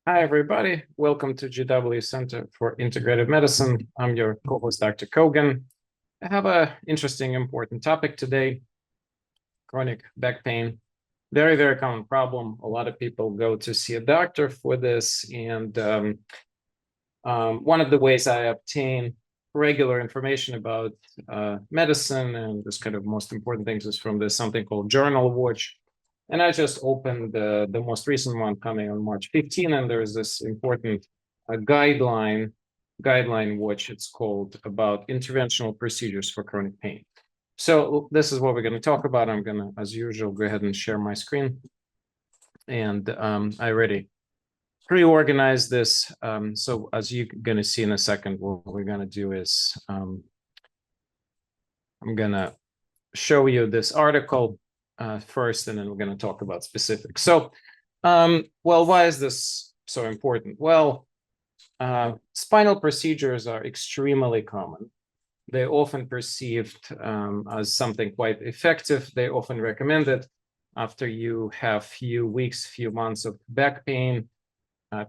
Hi, everybody. Welcome to GW Center for Integrative Medicine. I'm your co-host, Dr. Kogan. I have an interesting, important topic today, chronic back pain. Very, very common problem. A lot of people go to see a doctor for this. And one of the ways I obtain regular information about medicine and this kind of most important things is from this something called Journal Watch. And I just opened the most recent one coming on March 15, and there's this important guideline watch, it's called, about interventional procedures for chronic pain. So this is what we're going to talk about. I'm going to, as usual, go ahead and share my screen. And I already pre-organized this. So as you're going to see in a second, what we're going to do is I'm going to show you this article first, and then we're going to talk about specifics. So, well, why is this so important? Well, spinal procedures are extremely common. They're often perceived as something quite effective. They often recommended after you have few weeks, few months of back pain.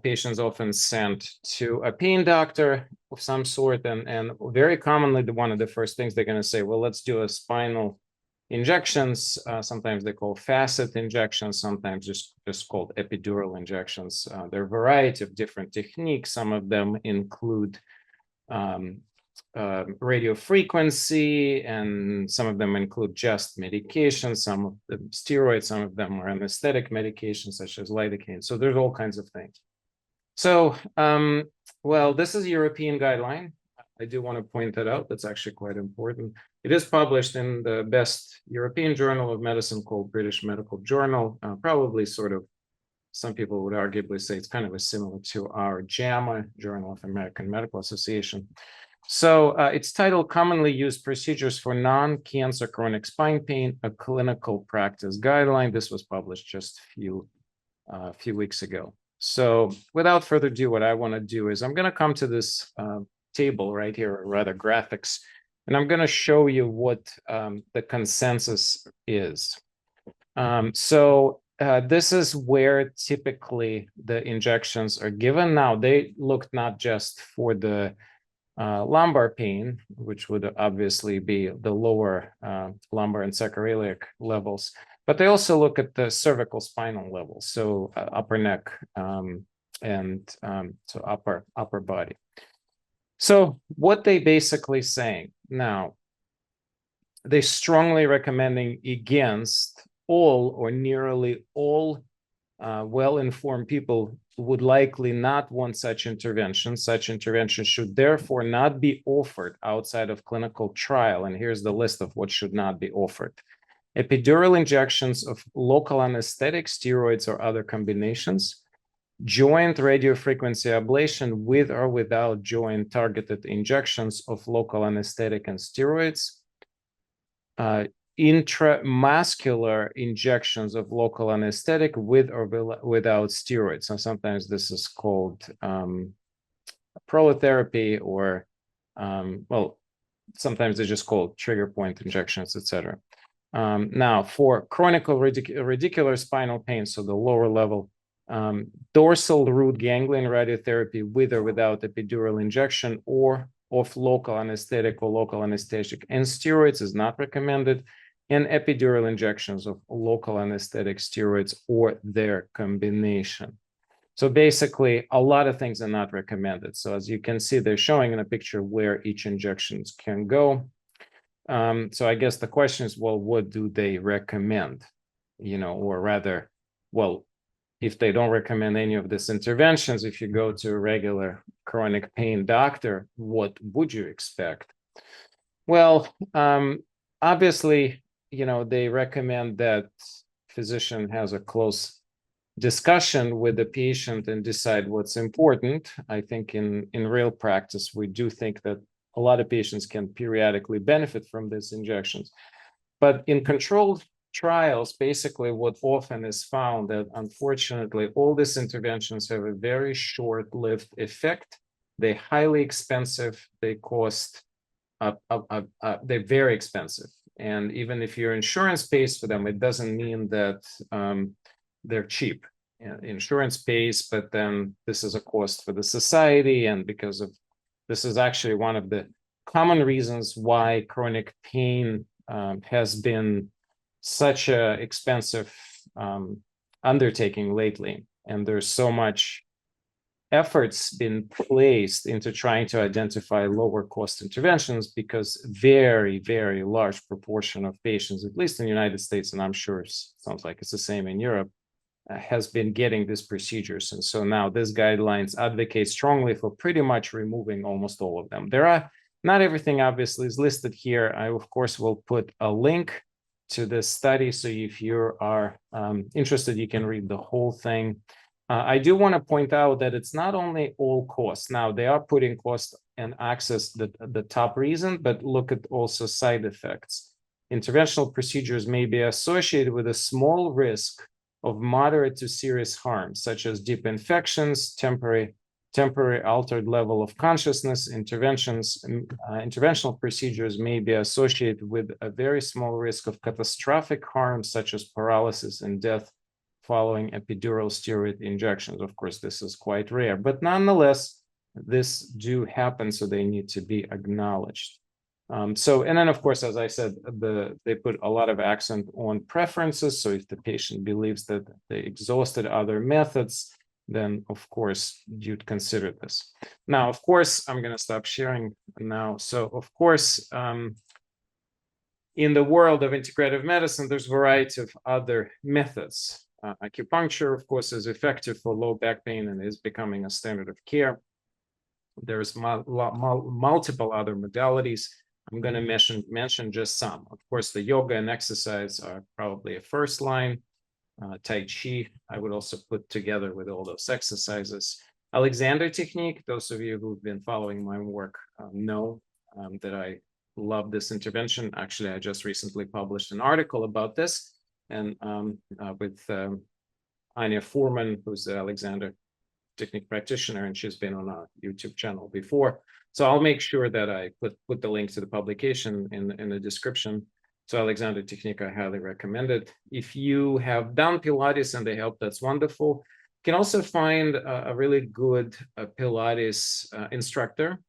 Patients often sent to a pain doctor of some sort, and very commonly, one of the first things they're going to say, well, let's do a spinal injections. Sometimes they call facet injections, sometimes just called epidural injections. There are a variety of different techniques. Some of them include radio frequency, and some of them include just medication, some of them steroids, some of them are anesthetic medications such as lidocaine. So there's all kinds of things. So, well, this is a European guideline. I do want to point that out. That's actually quite important. It is published in the best European journal of medicine called British Medical Journal. Probably sort of, some people would arguably say it's kind of similar to our JAMA, Journal of American Medical Association. So it's titled Commonly Used Procedures for Non-Cancer Chronic Spine Pain, a Clinical Practice Guideline. This was published just a few weeks ago. So without further ado, what I want to do is I'm going to come to this table right here, or rather graphics, and I'm going to show you what the consensus is. This is where typically the injections are given. Now, they looked not just for the lumbar pain, which would obviously be the lower lumbar and sacroiliac levels, but they also look at the cervical spinal level, so upper neck and so upper body. So what they basically saying now, they strongly recommending against all or nearly all well-informed people would likely not want such intervention. Such intervention should therefore not be offered outside of clinical trial. And here's the list of what should not be offered. Epidural injections of local anesthetic, steroids, or other combinations, joint radiofrequency ablation with or without joint targeted injections of local anesthetic and steroids, intramuscular injections of local anesthetic with or without steroids. So sometimes this is called prolotherapy, or well, sometimes they're just called trigger point injections, etc. Now, for chronic radicular spinal pain, so the lower level, dorsal root ganglion radiotherapy with or without epidural injection or of local anesthetic or local anesthetic and steroids is not recommended, and epidural injections of local anesthetic, steroids, or their combination. So basically, a lot of things are not recommended. So as you can see, they're showing in a picture where each injections can go. So I guess the question is, well, what do they recommend? Or rather, well, if they don't recommend any of these interventions, if you go to a regular chronic pain doctor, what would you expect? Well, obviously, they recommend that physician has a close discussion with the patient and decide what's important. I think in real practice, we do think that a lot of patients can periodically benefit from these injections. But in controlled trials, basically what often is found that unfortunately all these interventions have a very short-lived effect. They're highly expensive. They cost, they're very expensive. And even if your insurance pays for them, it doesn't mean that they're cheap. insurance pays, but then this is a cost for the society, and because of this is actually one of the common reasons why chronic pain has been such a expensive undertaking lately, and there's so much efforts been placed into trying to identify lower cost interventions, because very large proportion of patients, at least in the United States, and I'm sure it sounds like it's the same in Europe, has been getting these procedures. And so now this guidelines advocate strongly for pretty much removing almost all of them. There are not everything obviously is listed here. I of course will put a link to this study, so if you are interested, you can read the whole thing. I do want to point out that it's not only all costs. Now they are putting cost and access the top reason, but look at also side effects. Interventional procedures may be associated with a small risk of moderate to serious harm, such as deep infections, temporary altered level of consciousness. Interventional procedures may be associated with a very small risk of catastrophic harm, such as paralysis and death following epidural steroid injections. Of course, this is quite rare, but nonetheless, this do happen, so they need to be acknowledged. And then of course, as I said, they put a lot of accent on preferences. So if the patient believes that they exhausted other methods, then of course you'd consider this. Now, of course, I'm going to stop sharing now. So of course, in the world of integrative medicine, there's a variety of other methods. Acupuncture, of course, is effective for low back pain and is becoming a standard of care. There's multiple other modalities. I'm going to mention just some. Of course, the yoga and exercise are probably a first line. Tai Chi, I would also put together with all those exercises. Alexander technique, those of you who've been following my work know that I love this intervention. Actually, I just recently published an article about this, and with Anya Foreman, who's the Alexander technique practitioner, and she's been on our YouTube channel before. So I'll make sure that I put the link to the publication in the description. So Alexander technique, I highly recommend it. If you have done Pilates and they help, that's wonderful. You can also find a really good Pilates instructor.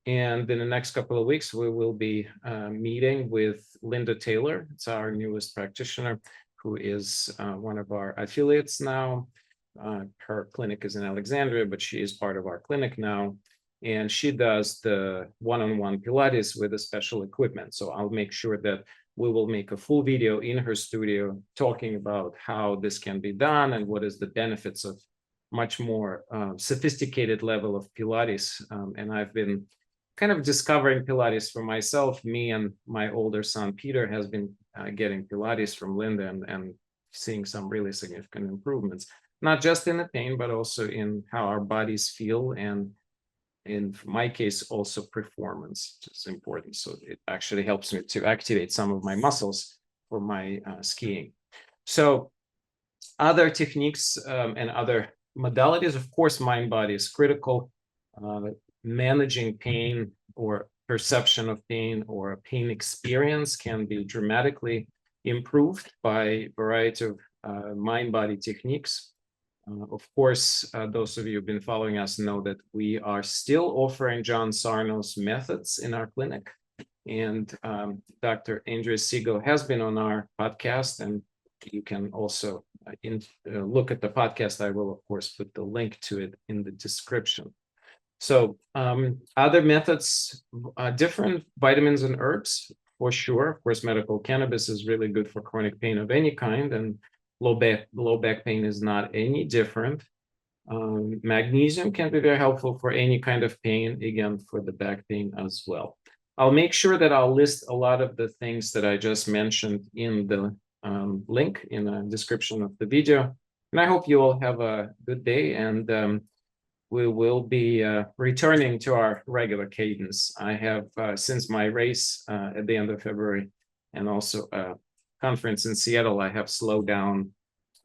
And in the next couple of weeks, we will be meeting with Linda Taylor. It's our newest practitioner, who is one of our affiliates now. Her clinic is in Alexandria, but she is part of our clinic now. And she does the one-on-one Pilates with a special equipment. So I'll make sure that we will make a full video in her studio talking about how this can be done and what is the benefits of much more sophisticated level of Pilates. And I've been kind of discovering Pilates for myself. Me and my older son, Peter, has been getting Pilates from Linda and seeing some really significant improvements, not just in the pain, but also in how our bodies feel, and in my case, also performance, which is important. So it actually helps me to activate some of my muscles for my skiing. So other techniques and other modalities, of course, mind-body is critical. Managing pain or perception of pain or pain experience can be dramatically improved by a variety of mind-body techniques. Of course, those of you who've been following us know that we are still offering John Sarno's methods in our clinic. And Dr. Andreas Siegel has been on our podcast, and you can also look at the podcast. I will, of course, put the link to it in the description. So other methods, different vitamins and herbs, for sure. Of course, medical cannabis is really good for chronic pain of any kind, and low back pain is not any different. Magnesium can be very helpful for any kind of pain, again, for the back pain as well. I'll make sure that I'll list a lot of the things that I just mentioned in the link in the description of the video. And I hope you all have a good day, and we will be returning to our regular cadence. I have, since my race at the end of February, and also a conference in Seattle, I have slowed down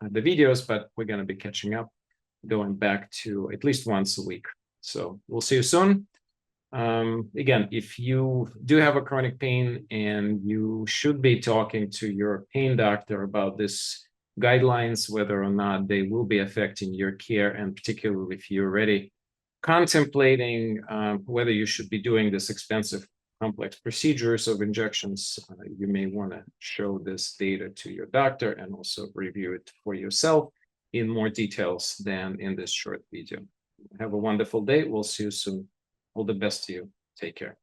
the videos, but we're going to be catching up, going back to at least once a week. So we'll see you soon. Again, if you do have a chronic pain, and you should be talking to your pain doctor about this guidelines, whether or not they will be affecting your care, and particularly if you're already contemplating whether you should be doing this expensive complex procedures of injections, you may want to show this data to your doctor and also review it for yourself in more details than in this short video. Have a wonderful day. We'll see you soon. All the best to you. Take care.